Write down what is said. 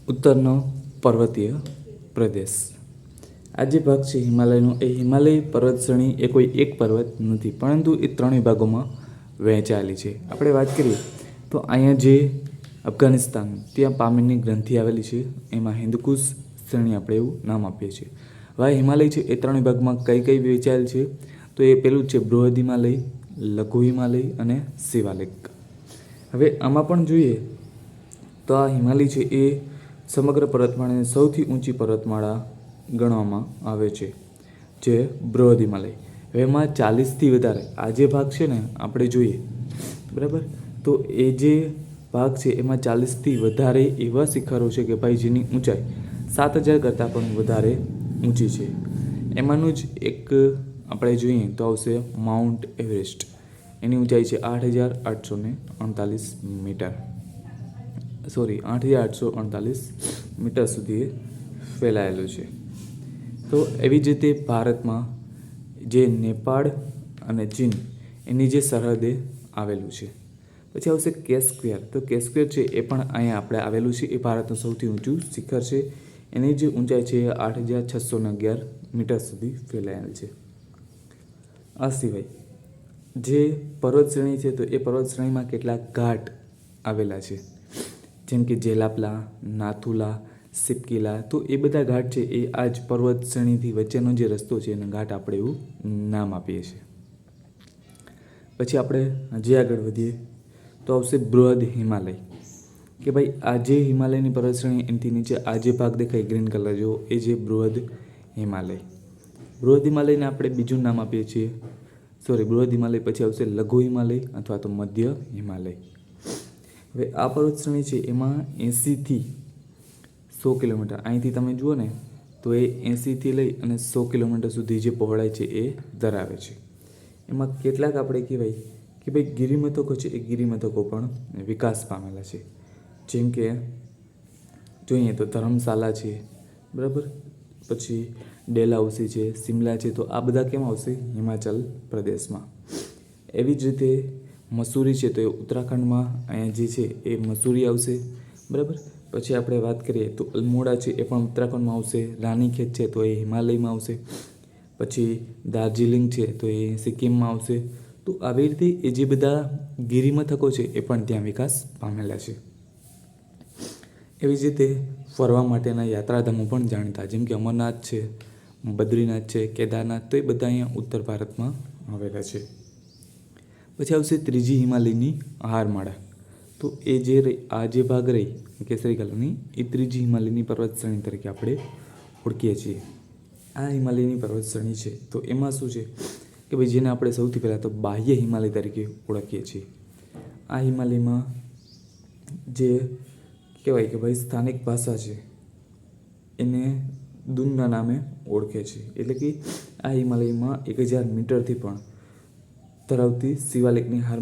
ઉત્તરનો પર્વતીય પ્રદેશ. આ જે ભાગ છે હિમાલયનો, એ હિમાલય પર્વત શ્રેણી એ કોઈ એક પર્વત નથી, પરંતુ એ 3 વિભાગોમાં વહેંચાયેલી છે. આપણે વાત કરીએ તો અહીંયા જે અફઘાનિસ્તાન ત્યાં પામીરની ગ્રંથિ આવેલી છે, એમાં હિન્દકુશ શ્રેણી આપણે એવું નામ આપીએ છીએ. હવે હિમાલય છે એ 3 વિભાગમાં કઈ કઈ વહેંચાયેલ છે, તો એ પેલું છે બૃહદ હિમાલય, લઘુ હિમાલય અને શિવાલિક. હવે આમાં પણ જોઈએ તો આ હિમાલય છે એ સમગ્ર પર્વતમાળાની સૌથી ઊંચી પર્વતમાળા ગણવામાં આવે છે, જે બૃહદ હિમાલય. હવે એમાં 40થી વધારે આ જે ભાગ છે ને આપણે જોઈએ, બરાબર, તો એ જે ભાગ છે એમાં 40થી વધારે એવા શિખરો છે કે ભાઈ જેની ઊંચાઈ 7000 કરતાં પણ વધારે ઊંચી છે. એમાંનું જ એક આપણે જોઈએ તો આવશે માઉન્ટ એવરેસ્ટ. એની ઊંચાઈ છે 8838 મીટર, 8838 મીટર સુધી ફેલાયેલું છે. તો એવી જ રીતે ભારતમાં જે નેપાળ અને ચીન એની જે સરહદે આવેલું છે. પછી આવશે કેસ્કવેર. તો કેસ્કવેર છે એ પણ અહીંયા આપણે આવેલું છે. એ ભારતનું સૌથી ઊંચું શિખર છે. એની જે ઊંચાઈ છે 8611 મીટર સુધી ફેલાયેલ છે. આ સિવાય જે પર્વત શ્રેણી છે તો એ પર્વત શ્રેણીમાં કેટલાક ઘાટ આવેલા છે, જેમ કે જેલાપલા, નાથુલા, સિપકીલા. તો એ બધા ઘાટ છે એ આ જ પર્વત શ્રેણીથી વચ્ચેનો જે રસ્તો છે એને ઘાટ આપણે એવું નામ આપીએ છીએ. પછી આપણે હજી આગળ વધીએ તો આવશે બૃહદ હિમાલય, કે ભાઈ આ જે હિમાલયની પર્વત શ્રેણી એનાથી નીચે આ જે ભાગ દેખાય ગ્રીન કલર જેવો, એ જે બૃહદ હિમાલય. બૃહદ હિમાલયને આપણે બીજું નામ આપીએ છીએ, બૃહદ હિમાલય પછી આવશે લઘુ હિમાલય અથવા તો મધ્ય હિમાલય. હવે આ પર્વત શ્રેણી છે એમાં 80થી 100 કિલોમીટર, અહીંથી તમે જુઓ ને તો એ 80થી લઈ અને 100 કિલોમીટર સુધી જે પહોળાઈ છે એ ધરાવે છે. એમાં કેટલાક આપણે કહેવાય કે ભાઈ ગિરિમથકો છે, એ ગિરિમથકો પણ વિકાસ પામેલા છે. જેમ કે જોઈએ તો ધર્મશાલા છે, બરાબર, પછી ડેલહાઉસી છે, શિમલા છે. તો આ બધા કેમ આવશે? હિમાચલ પ્રદેશમાં. એવી જ રીતે મસૂરી છે તો એ ઉત્તરાખંડમાં અહીંયા જે છે એ મસૂરી આવશે, બરાબર. પછી આપણે વાત કરીએ તો અલ્મોડા છે એ પણ ઉત્તરાખંડમાં આવશે. રાનીખેત છે તો એ હિમાલયમાં આવશે. પછી દાર્જિલિંગ છે તો એ સિક્કિમમાં આવશે. તો આવી રીતે એ જે બધા ગિરિમથકો છે એ પણ ત્યાં વિકાસ પામેલા છે. એવી જ રીતે ફરવા માટેના યાત્રાધામો પણ જાણીતા, જેમ કે અમરનાથ છે, બદ્રીનાથ છે, કેદારનાથ. તો એ બધા અહીંયા ઉત્તર ભારતમાં આવેલા છે. પછી આવશે ત્રીજી હિમાલયની હારમાળા. તો એ જે આ જે ભાગ રહી કેસરી કલરની, એ ત્રીજી હિમાલયની પર્વત શ્રેણી તરીકે આપણે ઓળખીએ છીએ. આ હિમાલયની પર્વત શ્રેણી છે તો એમાં શું છે કે ભાઈ જેને આપણે સૌથી પહેલાં તો બાહ્ય હિમાલય તરીકે ઓળખીએ છીએ. આ હિમાલયમાં જે કહેવાય કે ભાઈ સ્થાનિક ભાષા છે એને દુનના નામે ઓળખે છે. એટલે કે આ હિમાલયમાં 1000 મીટરથી પણ ધરાવતી શિવાલિકની હાર